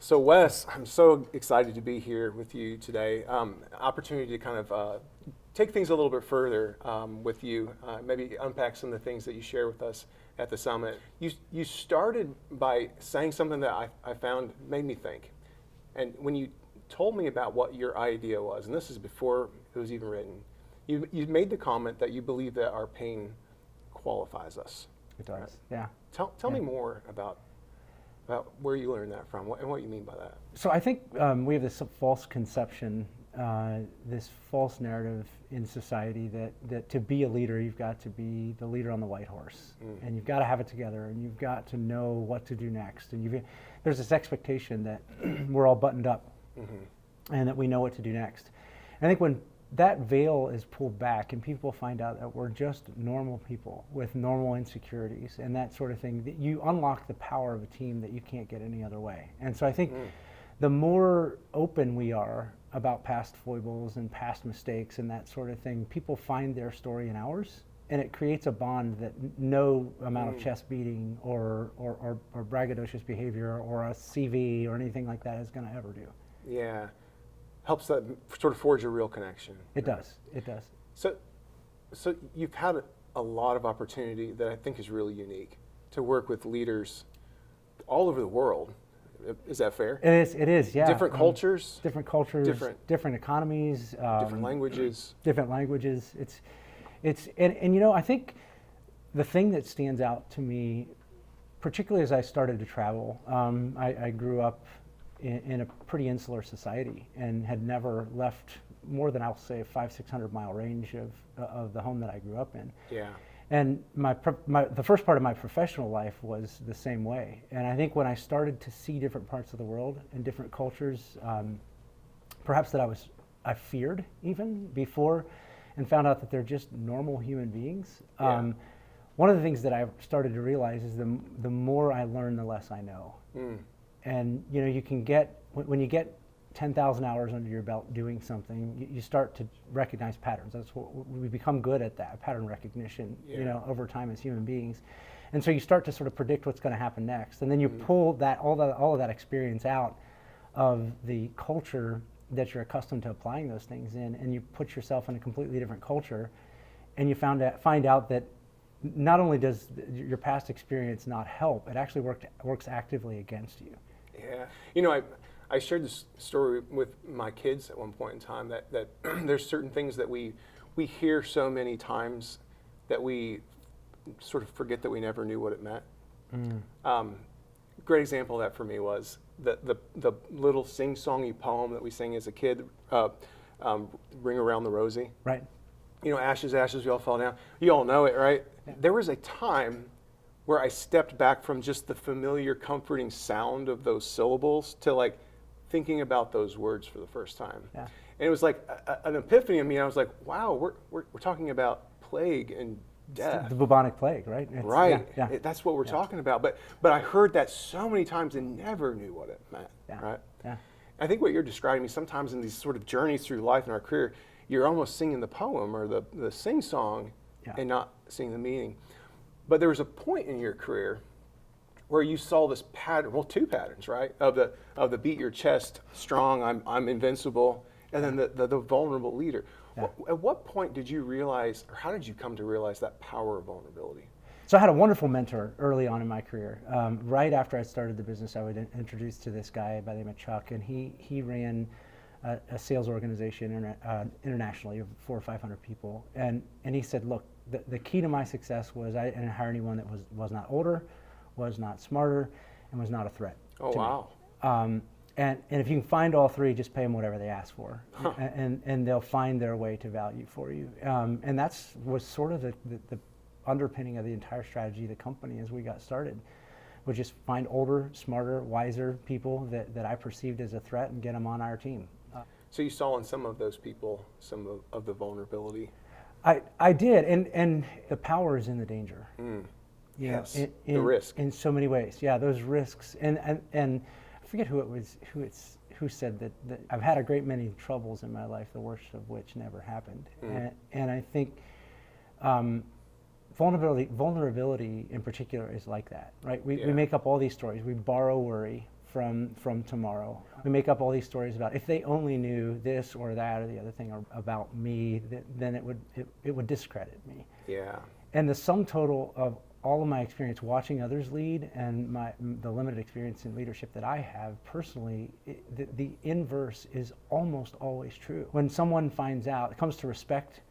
So Wes, I'm so excited to be here with you today. Opportunity to kind of take things a little bit further with you, maybe unpack some of the things that you share with us at the summit. You started by saying something that I found made me think. And when you told me about what your idea was, and this is before it was even written, you made the comment that you believe that our pain qualifies us. It does, Right? yeah. Tell me more about where you learned that from and what you mean by that. So I think we have this false conception, this false narrative in society that to be a leader, you've got to be the leader on the white horse. And you've got to have it together, and you've got to know what to do next. And there's this expectation that we're all buttoned up and that we know what to do next. And I think when that veil is pulled back and people find out that we're just normal people with normal insecurities and that sort of thing, that you unlock the power of a team that you can't get any other way. And so I think the more open we are about past foibles and past mistakes and that sort of thing, people find their story in ours, and it creates a bond that no amount of chest beating or braggadocious behavior or a CV or anything like that is going to ever do. Yeah. Helps that sort of forge a real connection. It does. It does. So you've had a lot of opportunity that I think is really unique to work with leaders all over the world. Is that fair? It is, yeah. Different cultures, different economies, different languages. Different languages. And you know, I think the thing that stands out to me, particularly as I started to travel, I grew up in a pretty insular society and had never left more than, I'll say, 500-600 mile range of the home that I grew up in. Yeah. And the first part of my professional life was the same way. And I think when I started to see different parts of the world and different cultures, perhaps that I feared even before, and found out that they're just normal human beings. Yeah. One of the things that I started to realize is the more I learn, the less I know. And you know, you can get, when you get 10,000 hours under your belt doing something, you start to recognize patterns. That's what we become good at, that pattern recognition, you know, over time as human beings. And so you start to sort of predict what's going to happen next. And then you pull all of that experience out of the culture that you're accustomed to applying those things in, and you put yourself in a completely different culture, and you find out that not only does your past experience not help, it actually works actively against you. Yeah. You know, I shared this story with my kids at one point in time that there's certain things that we hear so many times that we sort of forget that we never knew what it meant. Great example of that for me was the little sing-songy poem that we sang as a kid, Ring Around the Rosie. Right. You know, ashes, ashes, we all fall down. You all know it, right? Yeah. There was a time where I stepped back from just the familiar, comforting sound of those syllables to like thinking about those words for the first time. Yeah. And it was like an epiphany in me. I was like, wow, we're talking about plague and death. The bubonic plague, right? Right. Yeah. That's what we're talking about. But I heard that so many times and never knew what it meant. Yeah. Right. Yeah. I think what you're describing sometimes in these sort of journeys through life and our career, you're almost singing the poem or the sing song and not seeing the meaning. But there was a point in your career where you saw this pattern, well, two patterns, right? Of the beat your chest strong, I'm invincible, and then the vulnerable leader. Yeah. At what point did you realize, or how did you come to realize that power of vulnerability? So I had a wonderful mentor early on in my career. Right after I started the business, I was introduced to this guy by the name of Chuck, and he ran a sales organization internationally of 400 or 500 people. And he said, look, the key to my success was I didn't hire anyone that was not older, was not smarter, and was not a threat. Oh, wow. And if you can find all three, just pay them whatever they ask for, and they'll find their way to value for you. And was sort of the underpinning of the entire strategy of the company as we got started, was just find older, smarter, wiser people that I perceived as a threat and get them on our team. So you saw in some of those people some of the vulnerability. I did, and the power is in the danger. Yes, the risk. In so many ways. Yeah, those risks. And I forget who said that I've had a great many troubles in my life, the worst of which never happened. And I think vulnerability in particular is like that, right? We make up all these stories. We borrow worry from tomorrow. We make up all these stories about if they only knew this or that or the other thing about me, then it would discredit me. Yeah. And the sum total of all of my experience watching others lead and the limited experience in leadership that I have personally, the inverse is almost always true. When someone finds out, it comes to respect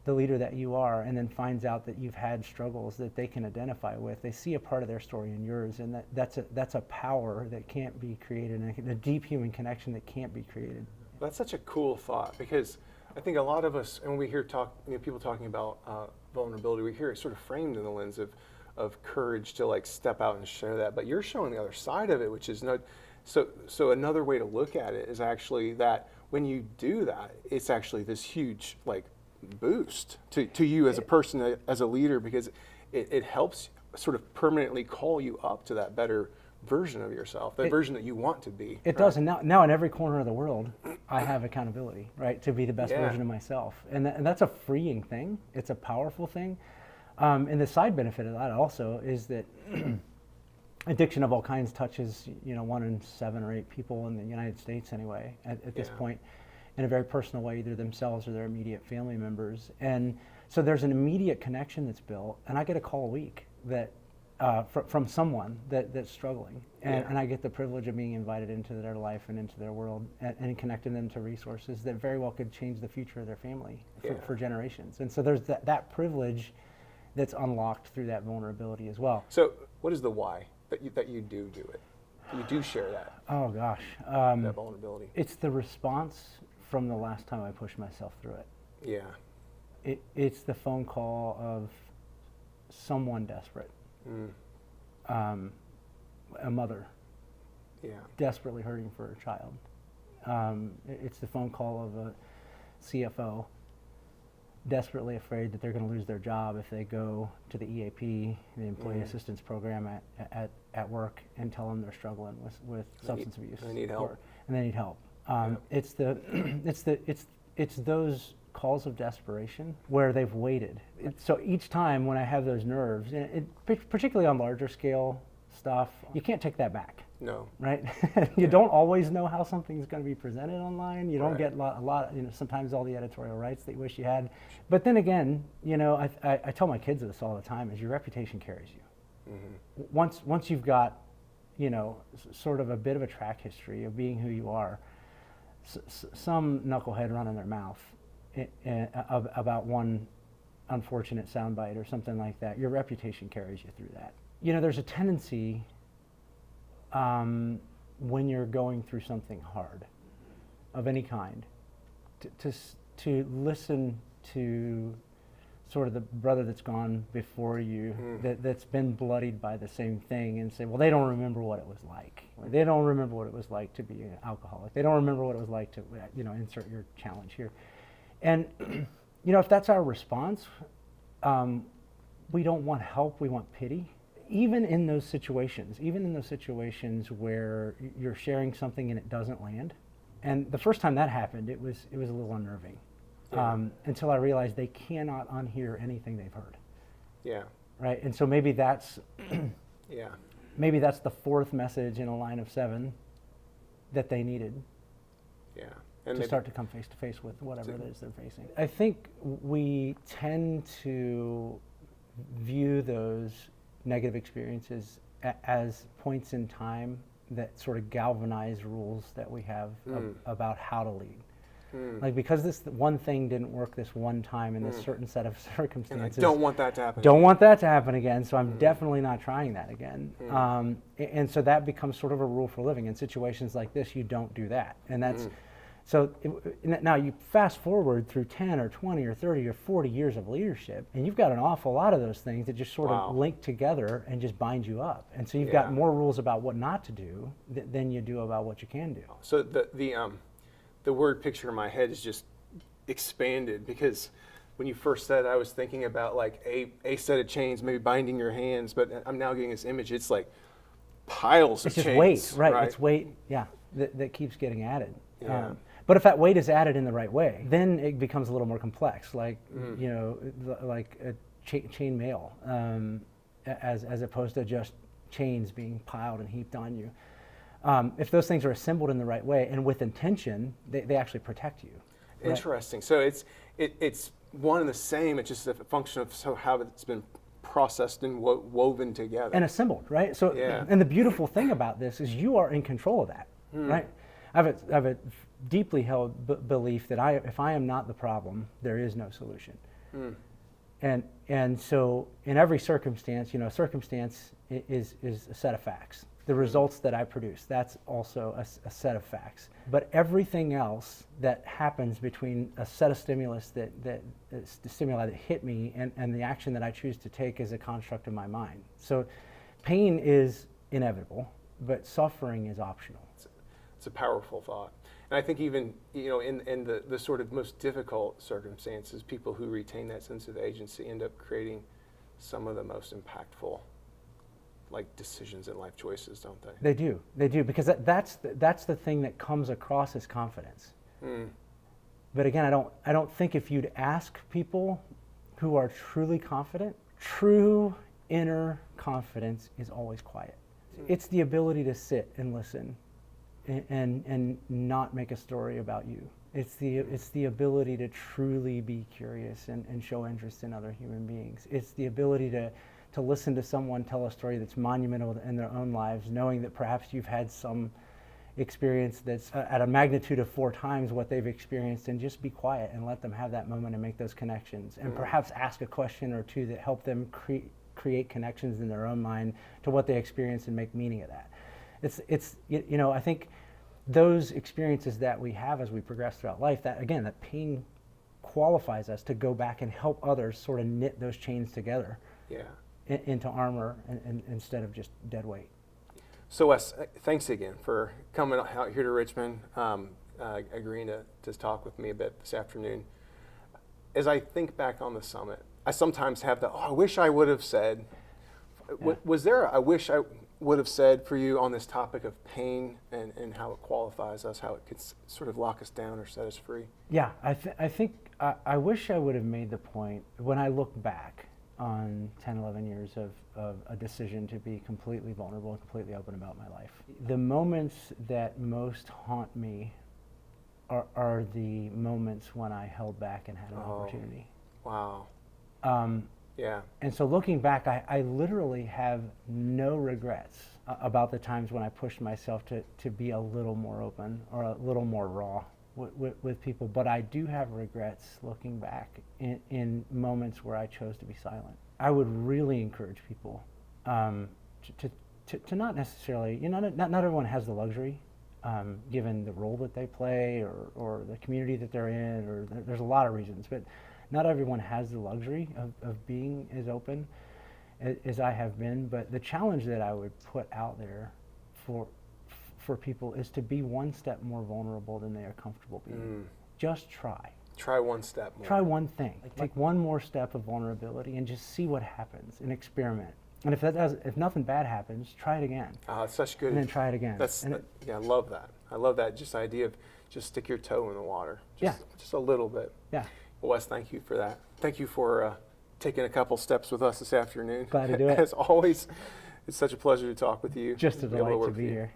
the leader that you are, and then finds out that you've had struggles that they can identify with, they see a part of their story in yours, and that's a power that can't be created, and a deep human connection that can't be created. That's such a cool thought, because I think a lot of us, and when we hear people talking about vulnerability, we hear it sort of framed in the lens of courage to like step out and share that. But you're showing the other side of it, which is not. So another way to look at it is actually that when you do that, it's actually this huge like boost to you as a person, as a leader, because it helps sort of permanently call you up to that better version of yourself, that version that you want to be. It does, and now in every corner of the world, I have accountability, right, to be the best version of myself, and that's a freeing thing. It's a powerful thing, and the side benefit of that also is that addiction of all kinds touches 1 in 7 or 8 people in the United States anyway at this point, in a very personal way, either themselves or their immediate family members, and so there's an immediate connection that's built, and I get a call a week that. From someone that's struggling, and I get the privilege of being invited into their life and into their world, and connecting them to resources that very well could change the future of their family for generations. And so there's that privilege that's unlocked through that vulnerability as well. So what is the why that you do it? You do share that? Oh gosh, that vulnerability. It's the response from the last time I pushed myself through it. Yeah. It's the phone call of someone desperate. A mother desperately hurting for her child. It's the phone call of a CFO desperately afraid that they're going to lose their job if they go to the EAP, the Employee Assistance Program at work, and tell them they're struggling with substance abuse. They need help. And they need help. It's those calls of desperation where they've waited. So each time when I have those nerves, particularly on larger scale stuff, you can't take that back. No. Right? You don't always know how something's going to be presented online. You don't get a lot, sometimes all the editorial rights that you wish you had. But then again, I tell my kids this all the time, is your reputation carries you. Mm-hmm. Once you've got, sort of a bit of a track history of being who you are, some knucklehead running their mouth about one unfortunate soundbite or something like that, your reputation carries you through that. There's a tendency when you're going through something hard of any kind to listen to sort of the brother that's gone before you, that's been bloodied by the same thing, and say, well, they don't remember what it was like. They don't remember what it was like to be an alcoholic. They don't remember what it was like to, insert your challenge here. And, if that's our response, we don't want help, we want pity. Even in those situations where you're sharing something and it doesn't land. And the first time that happened, it was a little unnerving. Until I realized they cannot unhear anything they've heard. Yeah. Right? And so maybe that's maybe that's the 4th message in a line of 7 that they needed. Yeah. And to start to come face to face with whatever it is they're facing. I think we tend to view those negative experiences as points in time that sort of galvanize rules that we have about how to lead. Like, because this one thing didn't work this one time in this certain set of circumstances. And I don't want that to happen. Don't want that to happen again, so I'm definitely not trying that again. And so that becomes sort of a rule for living. In situations like this, you don't do that. And that's, so now you fast forward through 10 or 20 or 30 or 40 years of leadership, and you've got an awful lot of those things that just sort of link together and just bind you up. And so you've got more rules about what not to do than you do about what you can do. So the word picture in my head is just expanded, because when you first said it, I was thinking about like a set of chains, maybe binding your hands, but I'm now getting this image. It's like piles of chains. It's just weight, right? It's weight, that keeps getting added. But if that weight is added in the right way, then it becomes a little more complex, like like a chain mail, as opposed to just chains being piled and heaped on you. If those things are assembled in the right way and with intention, they actually protect you. Right? Interesting. So it's one and the same. It's just a function of how it's been processed and woven together And assembled, right? So, Yeah. and the beautiful thing about this is you are in control of that, right? I have a deeply held belief that if I am not the problem, there is no solution. And so in every circumstance, a circumstance is a set of facts. The results that I produce, that's also a set of facts. But everything else that happens between a set of stimulus that the stimuli that hit me and the action that I choose to take is a construct of my mind. So pain is inevitable, but suffering is optional. It's a powerful thought. And I think even, in the sort of most difficult circumstances, people who retain that sense of agency end up creating some of the most impactful decisions and life choices, don't they? They do, because that's the thing that comes across as confidence. But again, I don't think if you'd ask people who are truly confident, true inner confidence is always quiet. It's the ability to sit and listen and not make a story about you. It's the ability to truly be curious and show interest in other human beings. It's the ability to listen to someone tell a story that's monumental in their own lives, knowing that perhaps you've had some experience that's at a magnitude of 4 times what they've experienced, and just be quiet and let them have that moment and make those connections, and perhaps ask a question or two that help them create connections in their own mind to what they experience and make meaning of that. I think those experiences that we have as we progress throughout life, that pain qualifies us to go back and help others sort of knit those chains together. Yeah. Into armor and instead of just dead weight. So Wes, thanks again for coming out here to Richmond, agreeing to talk with me a bit this afternoon. As I think back on the summit, I sometimes have I wish I would have said. Yeah. Was there I wish I would have said for you on this topic of pain and how it qualifies us, how it could sort of lock us down or set us free? Yeah, I think I wish I would have made the point when I look back on 10, 11 years of a decision to be completely vulnerable and completely open about my life. The moments that most haunt me are the moments when I held back and had an opportunity. Wow. Yeah. And so looking back, I literally have no regrets about the times when I pushed myself to be a little more open or a little more raw with people, but I do have regrets looking back in moments where I chose to be silent. I would really encourage people to not necessarily, not everyone has the luxury, given the role that they play or the community that they're in, or there's a lot of reasons, but not everyone has the luxury of being as open as I have been. But the challenge that I would put out there for people is to be one step more vulnerable than they are comfortable being. Just try. Try one step more. Try one thing. Take one more step of vulnerability and just see what happens and experiment. And if nothing bad happens, try it again. It's such good. And then try it again. I love that. I love that just idea of just stick your toe in the water. Just a little bit. Yeah. Well, Wes, thank you for that. Thank you for taking a couple steps with us this afternoon. Glad to do it. As always, it's such a pleasure to talk with you. Just a be able to delight work to be with you. here.